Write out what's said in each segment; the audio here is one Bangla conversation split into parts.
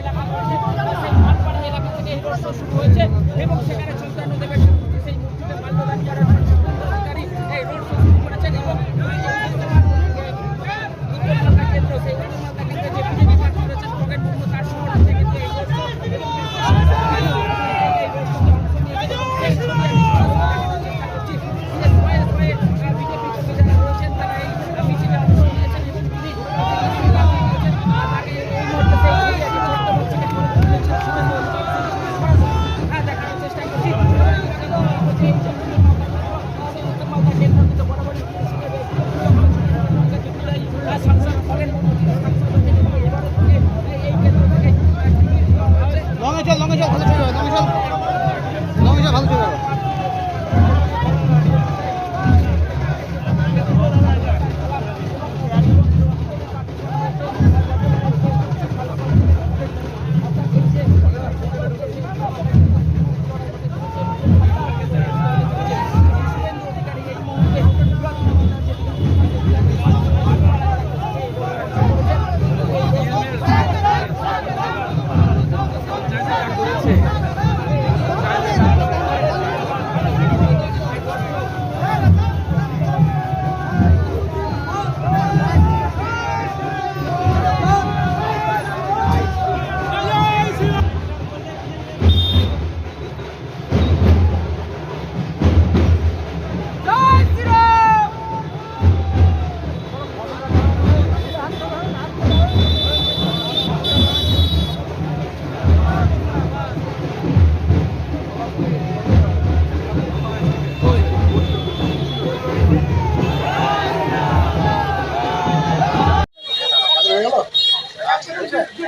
এলাকা রয়েছে, সেই মাঠপাড়া এলাকা থেকে এই রোড শো শুরু হয়েছে এবং সেখানে চৈতন্যদেবের সেই মূর্তিতে মাল্যদান করার অধিকারী এই রোড শো শুরু করেছেন এবং মালদা কেন্দ্র সেই মালদা কেন্দ্রে যে বিজেপি প্রার্থী রয়েছেন খগেন মুর্মু তার সমর্থনে কিন্তু এই রোড শো এবং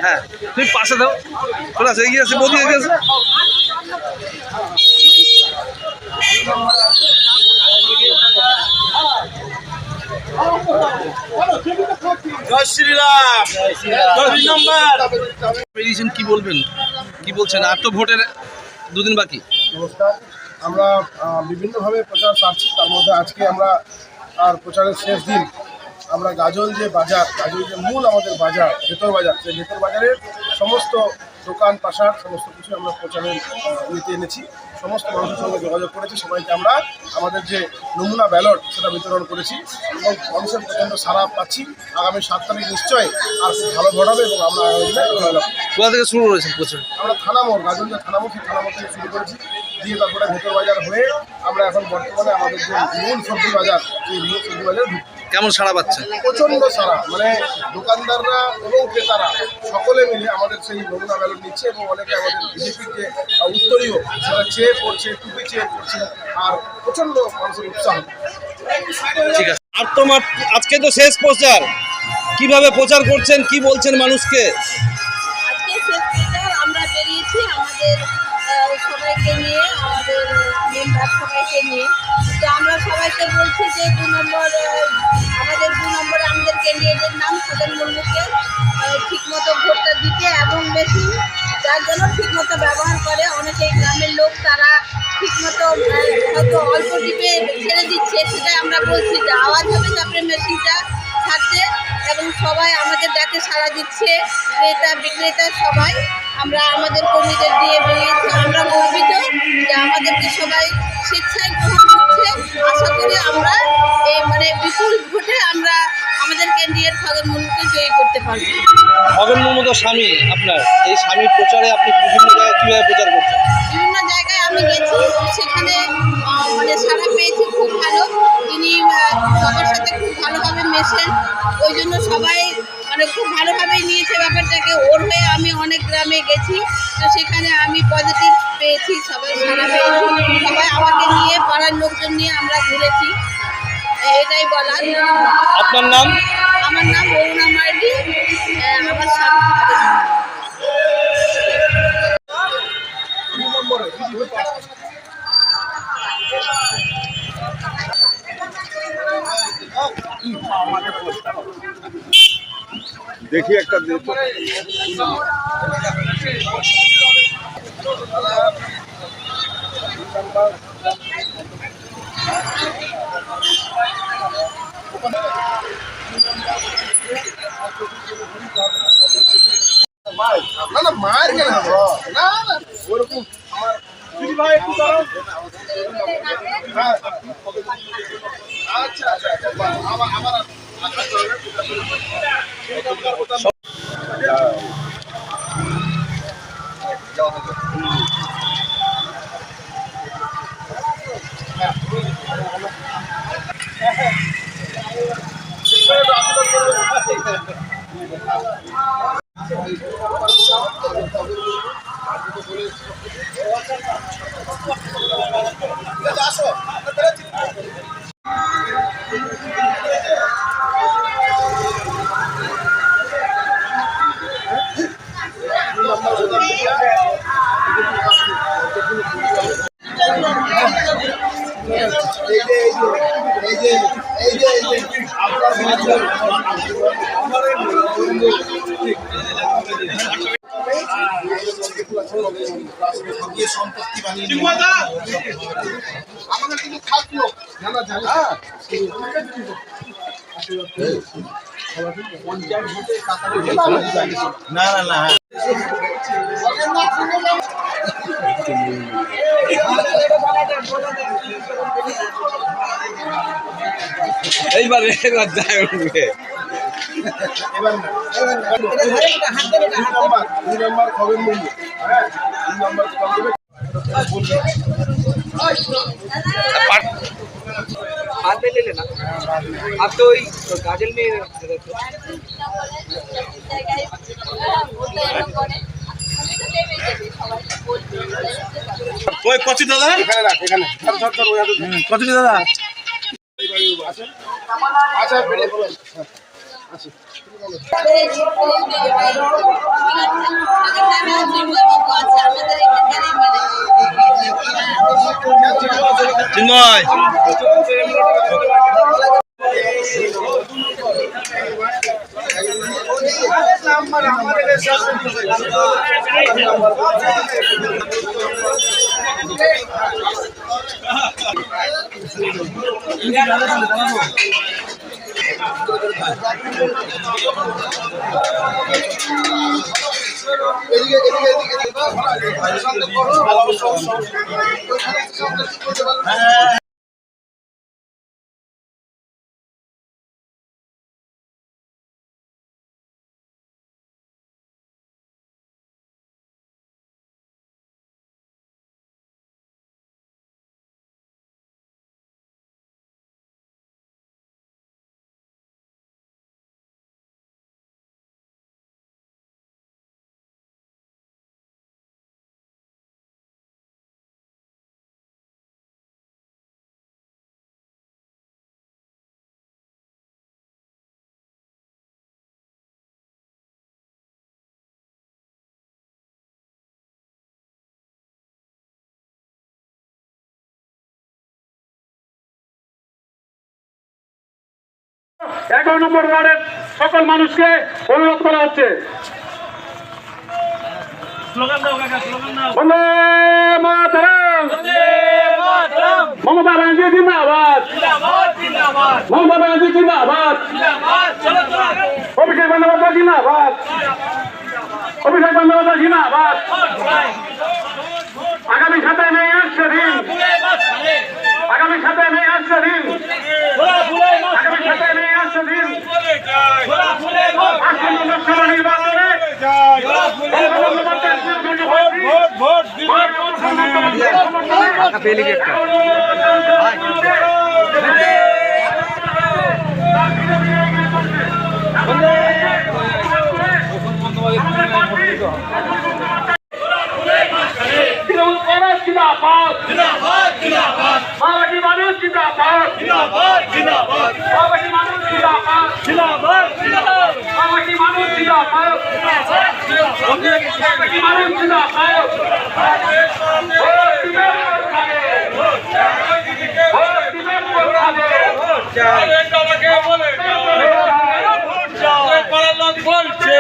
হ্যাঁ তুমি পাশে দাও চলে আসে এগিয়ে আছে বৌদি এগিয়ে আছে জয় শ্রীরাম দুই নম্বর বেরিয়েছেন কি বলবেন কি বলছেন আর তো ভোটের দুদিন বাকি। নমস্কার, আমরা বিভিন্নভাবে প্রচার সারছি। তার মধ্যে আজকে আমরা আর প্রচারের শেষ দিন আমরা গাজল যে বাজার, গাজল যে মূল আমাদের বাজার ভেতর বাজার, সেই ভেতর বাজারের সমস্ত দোকান পাশার সমস্ত কিছু আমরা প্রচারের নিতে এনেছি। সমস্ত মানুষের সঙ্গে যোগাযোগ করেছি, সবাইকে আমরা আমাদের যে নমুনা ব্যালট সেটা বিতরণ করেছি এবং মানুষের প্রচণ্ড সাড়া পাচ্ছি। আগামী 7 তারিখ নিশ্চয়ই আর খুব ভালো ভোট হবে এবং আমরা আগামী দিনে জয়লাভ করব। কোথা থেকে শুরু করেছেন প্রচার? আমরা থানামোড়, গাজল যে থানামোড়, সেই থানামোড় থেকে শুরু করেছি, দিয়ে তারপরে ভেতর বাজার হয়ে আমরা এখন বর্তমানে আমাদের যে মূল সবজি বাজার, সেই মূল সবজি বাজারে ঢুকছি। কেমন সাড়া পাচ্ছেন? প্রচণ্ড সারা, মানে দোকানদাররা এবং ক্রেতারা সকলে মিলে আমাদের সেই নমুনা ব্যালট নিচ্ছে এবং অনেকে আমাদের বিজেপির যে উত্তরীয় সেটা চেয়ে পড়ছে, টুপি চেয়ে পড়ছে, আর প্রচণ্ড মানুষের উৎসাহ। ঠিক আছে, আর তোমার আজকে তো শেষ প্রচার, কিভাবে প্রচার করছেন, কি বলছেন মানুষকে? আজকে শেষ প্রচার আমরা বেরিয়েছি আমাদের সবাইকে নিয়ে, আমাদের মেম্বার সবাইকে নিয়ে। তো আমরা সবাইকে বলছি যে 2 নম্বরে আমাদের ক্যান্ডিডেটের নাম খগেন মুর্মুকে ঠিকমতো ভোটটা দিতে এবং মেশিন যার জন্য ঠিকমতো ব্যবহার করে। অনেকেই গ্রামের লোক তারা ঠিকমতো হয়তো অল্প টিপে ছেড়ে দিচ্ছে, সেটাই আমরা বলছি যে আওয়াজ হবে তারপরে মেশিনটা ছাড়তে, এবং সবাই আমাদের ডাকে সাড়া দিচ্ছে, ক্রেতা বিক্রেতা সবাই। আমরা আমাদের কর্মীদের দিয়ে বেরিয়েছি, আমরা গর্বিত যে আমাদেরকে সবাই স্বেচ্ছায় গ্রহণ করছে। আশা করি আমরা বিপুল ভোটে আমরা আমাদের ক্যান্ডিডেট খগেন মুর্মুকে জয়ী করতে পারব। খগেন মুর্মু তো স্বামী আপনার, এই স্বামীর প্রচারে আপনি বিভিন্ন জায়গায় কীভাবে প্রচার করছেন? বিভিন্ন জায়গায় আমি গেছি, সেখানে সাড়া পেয়েছি খুব ভালো। তিনি সবার সাথে খুব ভালোভাবে মেশেন, ওই জন্য সবাই খুব ভালোভাবেই নিয়েছে ব্যাপারটাকে। ওর হয়ে আমি অনেক গ্রামে গেছি, তো সেখানে আমি পজিটিভ পেয়েছি, সবাই সাড়া পেয়েছি। সবাই আমাকে নিয়ে, পাড়ার লোকজন নিয়ে আমরা ঘুরেছি, এটাই বলার। আপনার নাম? আমার নাম অরুণা মার্ডি, আমার স্বামী দেখি একটা দেখো না মার কেন হবে? না না ওরকম আমার দিদি ভাই একটু দাঁড়াও। হ্যাঁ আচ্ছা আচ্ছা আচ্ছা আমার আমার আমাদের কিন্তু থাকলো জানা জানি না না না এইবার এবার যায় উঠবে এবার না দুই নম্বর খবর মূল্য হ্যাঁ 2 নম্বর কল দেবে हाथ में ले लेना आप तो गाजल में ওই কচি দাদা এখানে রাখ এখানে ধর ধর ধর ওই কচি দাদা আচ্ছা বেড়ে বলো আচ্ছা চিন্ময় এদিকে এদিকে এদিকে এগারো নম্বর ওয়ার্ডের সকল মানুষকে অনুরোধ করা হচ্ছে বন্দে মাতরম মমতা ব্যানার্জি জিন্দাবাদ মমতা ব্যানার্জি জিন্দাবাদ অভিষেক বন্দ্যোপাধ্যায় জিন্দাবাদ অভিষেক বন্দ্যোপাধ্যায় জিন্দাবাদ আগামী 7 মে আসছে দিন আগামী 7 মে আসছে দিন আগামী 7 মে আসছে দিন আসন্ন লোকসভা নির্বাচনে তৃণমূল কংগ্রেস জিন্দাবাদ মাওবাদী মানুষ জিন্দাবাদ মাওবাদী মানুষ জিন্দাবাদ মাওবাদী মানুষ জিন্দাবাদ মাওবাদী মানুষ জিন্দাবাদ ভোট দিবেন কোথায় ভোট দিবেন কোথায় বলছে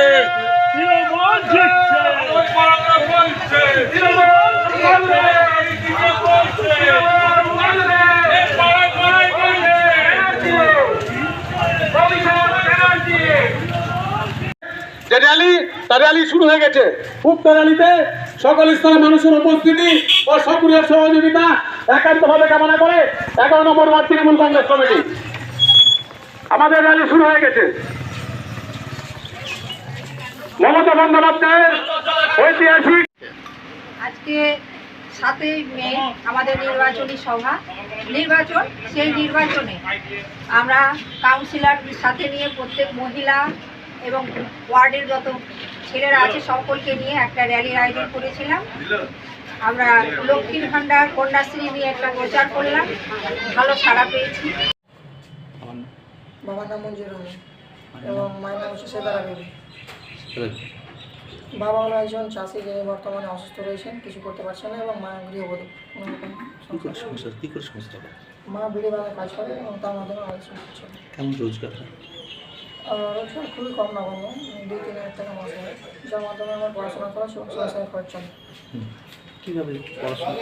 যে র্যালি, তার র্যালি শুরু হয়ে গেছে। উক্ত র্যালিতে সকল স্তরের মানুষের উপস্থিতি ও সক্রিয় সহযোগিতা একান্তভাবে কামনা করে 11 নম্বর ওয়ার্ড তৃণমূল কংগ্রেস কমিটি। আমাদের র্যালি শুরু হয়ে গেছে। মমতা বন্দ্যোপাধ্যায়ের ঐতিহাসিক আজকে 7ই মে আমাদের নির্বাচনী সভা নির্বাচন, সেই নির্বাচনে আমরা কাউন্সিলর সাথে নিয়ে প্রত্যেক মহিলা এবং ওয়ার্ডের যত ছেলেরা আছে সকলকে নিয়ে একটা র্যালির আয়োজন করেছিলাম। আমরা লক্ষ্মীর ভাণ্ডার, কন্যাশ্রী নিয়ে একটা প্রচার করলাম, ভালো সাড়া পেয়েছি। বাবার নাম মঞ্জুর রহমান এবং মায়ের নাম হচ্ছে সেতারা বেবি। বাবা হলো একজন চাষি, যিনি বর্তমানে অসুস্থ রয়েছেন, কিছু করতে পারছেন না, এবং মা গৃহবধূ। মা বিড়ি বাগানে কাজ করে এবং তার মাধ্যমে আমাদের সংসার চলে। কেমন রোজগার? রোজগার খুবই কম নগণ্য, 2-3 হাজার টাকা মাস হয়, যার মাধ্যমে আমার পড়াশোনা করা সংসারের খরচ চলে। কীভাবে পড়াশোনা?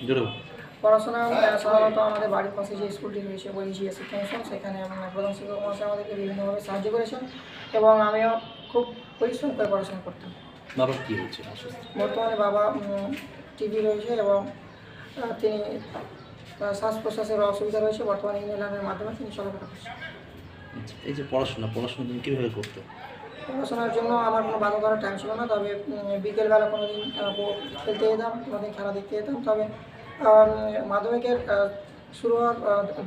জোরে পড়াশোনা সাধারণত আমাদের বাড়ির পাশে যে স্কুলটি রয়েছে বলিশিয়া শিক্ষা মিশন, সেখানে প্রধান শিক্ষক মহাশয় আমাদেরকে বিভিন্নভাবে সাহায্য করেছেন এবং আমিও খুব পরিশ্রম করে পড়াশোনা করতাম। বাবার কী হয়েছে? বর্তমানে বাবা টিবি রয়েছে এবং তিনি শ্বাস প্রশ্বাসের অসুবিধা রয়েছে। বর্তমানে ইনহেলারের মাধ্যমে তিনি চলাফেরা করছেন। এই যে পড়াশোনা তুমি কীভাবে করতে? পড়াশোনার জন্য আমার কোনো বাধা ধরার টাইম ছিল না, তবে বিকেলবেলা কোনো দিন খেলতে যেতাম, কোনো দিন খেলা দেখতে যেতাম। তবে মাধ্যমিকের শুরু হওয়ার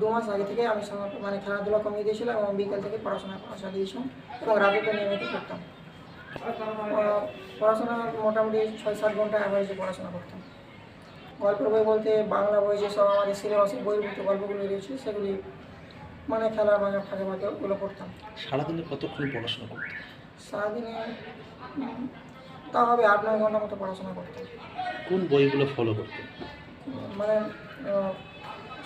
2 মাস আগে থেকে আমি মানে খেলাধুলা কমিয়ে দিয়েছিলাম এবং বিকেল থেকে পড়াশোনা চালিয়ে দিয়েছিলাম এবং রাতে নিয়মিত করতাম। পড়াশোনা মোটামুটি 6-7 ঘন্টা অ্যাভারেজে পড়াশোনা করতাম। গল্পের বই বলতে বাংলা বই যেসব আমাদের সিলেবাসের বইয়ের গল্পগুলো রয়েছে, সেগুলি মানে খেলার মাঝে ফাঁকে ফাঁকে ওগুলো পড়তাম। সারাদিনে কতক্ষণ পড়াশোনা করতে? সারাদিনে তা হবে 8-9 ঘন্টার মতো পড়াশোনা করতাম। কোন বইগুলো ফলো করতে? মানে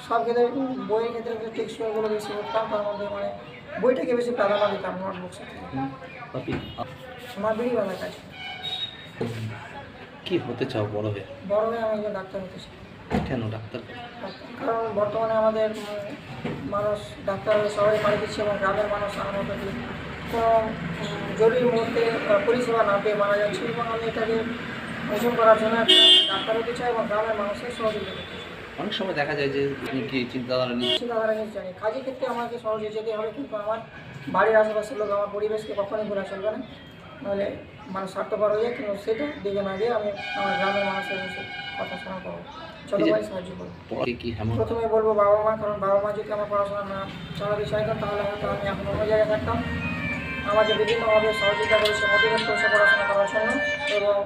সব ক্ষেত্রে বইয়ের ক্ষেত্রে টেক্সট বইগুলো বেশি পড়তাম, তার মধ্যে মানে বইটাকে বেশি প্রাধান্য দিতাম নোটবুক সাথে। আমার বিড়ি বাঁধা কাজ। কী হতে চাও বড় হয়ে? বড় হয়ে আমি একজন ডাক্তার হতে চাই। কেন ডাক্তার? কারণ বর্তমানে আমাদের মানুষ ডাক্তার সবাই পাড়ি দিচ্ছে এবং গ্রামের মানুষ আমার মতো কোনো জরুরি মুহূর্তে পরিষেবা না পেয়ে মারা যাচ্ছে, এবং আমি এটাকে মোচন করার জন্য একটা ডাক্তার হতে চাই এবং গ্রামের মানুষের সহযোগিতা করতে চাই। অনেক সময় দেখা যায় যে আপনি কি চিন্তাধারা নিয়ে চিন্তাধারা নিয়ে জানি কাজের ক্ষেত্রে আমাকে সহজে যেতে হবে, কিন্তু আমার বাড়ির আশেপাশের লোক আমার পরিবেশকে কখনোই ভোলা চলবে না, নাহলে মানুষ স্বার্থপর হয়ে যায়। কিন্তু সেটা দিকে না গিয়ে আমি আমার গ্রামের মানুষের কথা শোনা করবো, ছোটো ভাই সাহায্য করবো। প্রথমে বলবো বাবা মা, কারণ বাবা মা যদি আমার পড়াশোনা না চালাতে চাইতাম তাহলে হয়তো আমি এখন অন্য জায়গায় থাকতাম। আমাকে বিভিন্নভাবে সহযোগিতা করেছে, মোটিভেট করেছে পড়াশোনা করার জন্য, এবং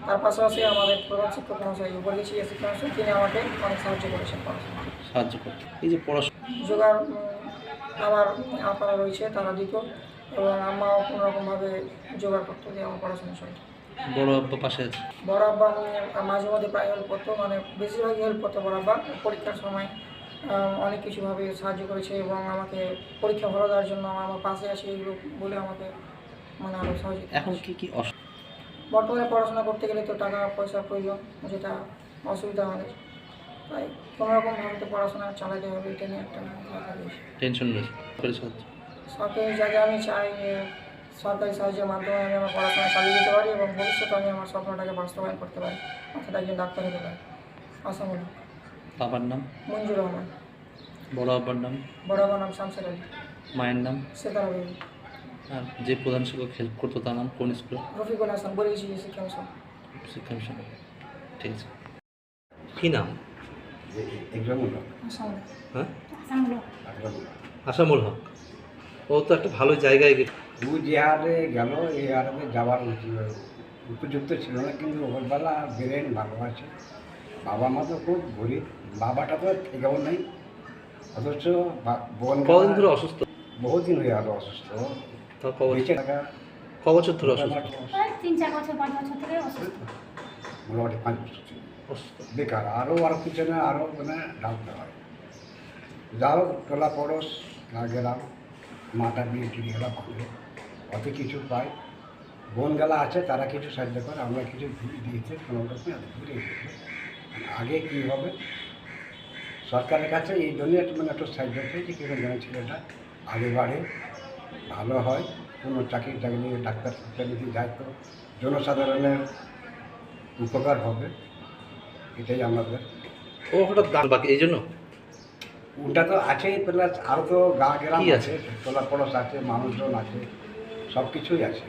তার পাশাপাশি আমাদের প্রধান শিক্ষক মহাশয় বলিশিয়া শিক্ষা মিশন, তিনি আমাকে অনেক সাহায্য করেছেন পড়াশোনা সাহায্য করতে। এই যে পড়াশোনা জোগাড় আমার আপারা রয়েছে, তারা দিত, এবং আম্মাও কোনোরকমভাবে জোগাড় করতো যে আমার পড়াশোনা চলতো। বড় আব্বা পাশে আছে? বড় আব্বা মাঝে মধ্যে প্রায় হেল্প করতো, মানে বেশিরভাগই হেল্প করতো বড় আব্বা। পরীক্ষার সময় অনেক কিছুভাবে সাহায্য করেছে এবং আমাকে পরীক্ষা ভালো দেওয়ার জন্য আমার পাশে আসে এগুলো বলে আমাকে মানে আরও সহযোগিতা। এখন কি বর্তমানে পড়াশোনা করতে গেলে তো টাকা পয়সার প্রয়োজন, যেটা অসুবিধা আমাদের, তাই কোনোরকমভাবে তো পড়াশোনা চালাতে হবে, এটা নিয়ে একটা মাথা রয়েছে, টেনশন রয়েছে। সরকারি জায়গায় আমি চাই সরকারি সাহায্যের মাধ্যমে আমি আমার পড়াশোনা চালিয়ে যেতে পারি এবং ভবিষ্যতে আমি আমার স্বপ্নটাকে বাস্তবায়ন করতে পারি, অর্থাৎ একজন ডাক্তার হতে পারি। আশামূলক। বাবার নাম? মঞ্জুর রহমান। বড় আব্বার নাম? বড় আব্বার নাম শামসের আলী। মায়ের নাম? সেতারা বেবি। আর যে প্রধান শিক্ষক হেল্প করতো তার নাম? কোন স্কুলে? রফিকুল হাসান, বলিশিয়া শিক্ষা মিশন। শিক্ষা মিশন, ঠিক আছে। কী নাম? হ্যাঁ, আসামুল হক। ও তো একটা ভালো জায়গায় গেছে। ও যে হারে গেল, এই হারে যাওয়ার উপযুক্ত ছিল না, কিন্তু ওপরবেলা ব্রেন ভালোবাসে। বাবা মা তো খুব গরিব, বাবাটা তো থেকেও নেই, অথচ কদিন ধরে অসুস্থ? বহুদিন হয়ে গেল অসুস্থ। ক বছর ধরে অসুস্থ? 3-4 বছর 5 বছর থেকে অসুস্থ। মোটামুটি 5 বছর বেকার। আরও পিছনে আরও মানে ডাক্তার হয়, যাও টোলা পড়োশ না গেলাম, মাটা বিয়ে টিয়ে গেলাম, ভালো অত কিছু পাই। বোন গেলা আছে, তারা কিছু সাহায্য করে, আমরা কিছু দিয়েছে কোনো রকম ঘুরে গেছে। আগে কী হবে সরকারের কাছে এই জন্য মানে একটু সাহায্য পেয়েছি, কিন্তু যেন ছেলেটা আগে বাড়ে, ভালো হয়, কোনো চাকরি টাকরি ডাক্তার যদি যায় তো জনসাধারণের উপকার হবে, এটাই আমাদের। ও হঠাৎ দাম বাকি এই জন্য ওটা তো আছেই, প্লাস আরও তো গ্রাম কি আছে? আছে, তোলা পড়স আছে, মানুষজন আছে, সব কিছুই আছে।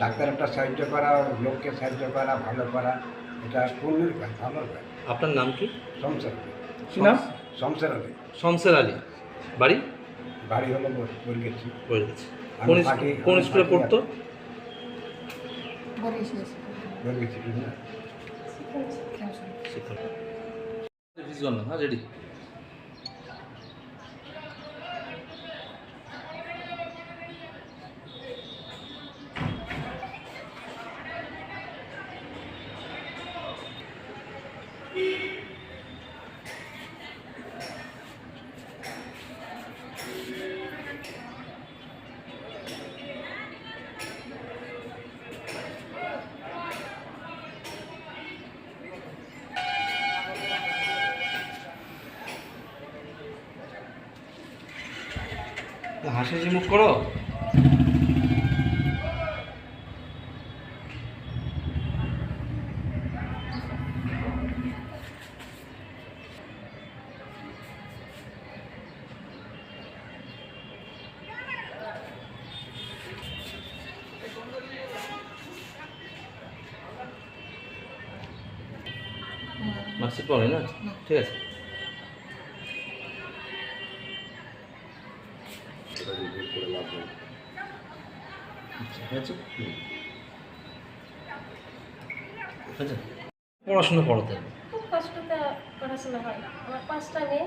ডাক্তার একটা সাহায্য করা, লোককে সাহায্য করা, ভালো করা, এটা পুণ্যের কাজ, ভালো কাজ। আপনার নাম কি? শমশের আলী। কি নাম? শমশের আলী। শমশের আলী। বাড়ি? বাড়ি হলো বর্গেছি। বলে গেছে। আমি কোন স্কুলে পড়তো? বর্গেছি না। ভিজুয়াল না, হ্যাঁ রেডি। হাসি হাসি মুখ করো। মার্কশিট পড়ে না, ঠিক আছে। পড়াশোনা পড়াতে খুব কষ্টতে পড়াশোনা হয়। আমার 5টা মেয়ে,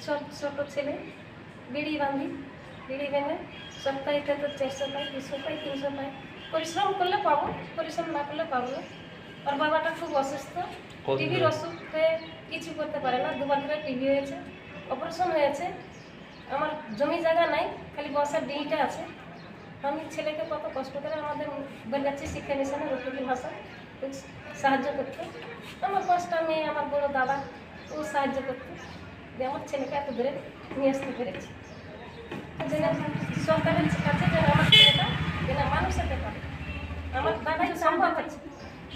সব ছোট ছেলে। বিড়ি বাঁধি, বিড়ি বেঁধে সপ্তাহে তো 400 পাই, 200 পাই, 300 পাই। পরিশ্রম করলে পাবো, পরিশ্রম না করলে পাবো না। আর বাবাটা খুব অসুস্থ, টিভির অসুখে কিছু করতে পারে না। 2বার করে টিভি হয়েছে, অপারেশন হয়েছে। আমার জমি জায়গা নাই, খালি বসার ডিটা আছে। আমি ছেলেকে কত কষ্ট করে আমাদের বেলগাছি শিক্ষা মিশনে রফিকুল হাসান সাহায্য করতে। আমার 5টা মেয়ে, আমার বড় দাদা, ও সাহায্য করতে, যে আমার ছেলেকে এত দূরে নিয়ে আসতে পেরেছি। যেন সরকারের কাছে যেন আমার ছেলেটা যেন মানুষ হতে পারে। আমার দাদাই সম্ভব আছে,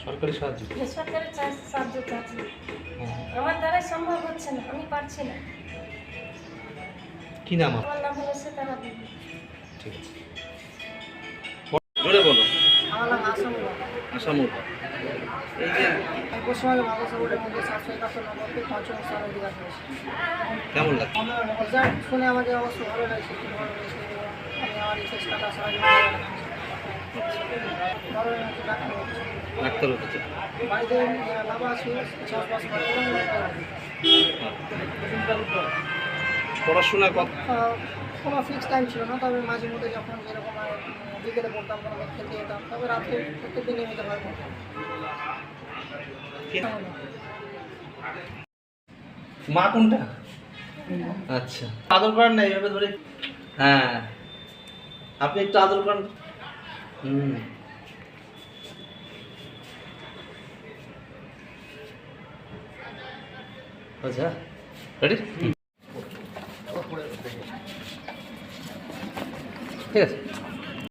সরকারি সাহায্য। সরকারের সাহায্য চাচ্ছি। আমার দ্বারাই সম্ভব হচ্ছে না, আমি পারছি না। কি নাম? আমার নাম হলো সেতারা বিবি। ঠিক আছে, জোরে বলো। আমার নাম আসামুল। আসামুল। এই যে পশ্চিমবঙ্গের মাদ্রাসা বোর্ডের মধ্যে 771 নম্বরকে 5ম স্থান অধিকার করেছি। কেমন লাগছে? রেজাল্ট শুনে আমাদের অবশ্য ভালো লাগছে, খুব ভালো লাগছে। আমি আমার এই চেষ্টাটা সাহায্য ভালো লাগছে। ডাক্তার হতে চাই। বাড়িতে বাবা আছে, চাষবাস করে। পড়াশোনা কত? কোনো ফিক্স টাইম ছিল না, তবে মাঝে মধ্যে যখন যেরকম বিকেলে পড়তাম, কোনো খেলতে যেতাম, তবে রাত্রে প্রত্যেকদিন নিয়মিত ভাবে পড়তাম। মা কোনটা? আচ্ছা, আদর করেন না এইভাবে ধরে? হ্যাঁ, আপনি একটু আদর করেন। আচ্ছা, রেডি? ঠিক আছে।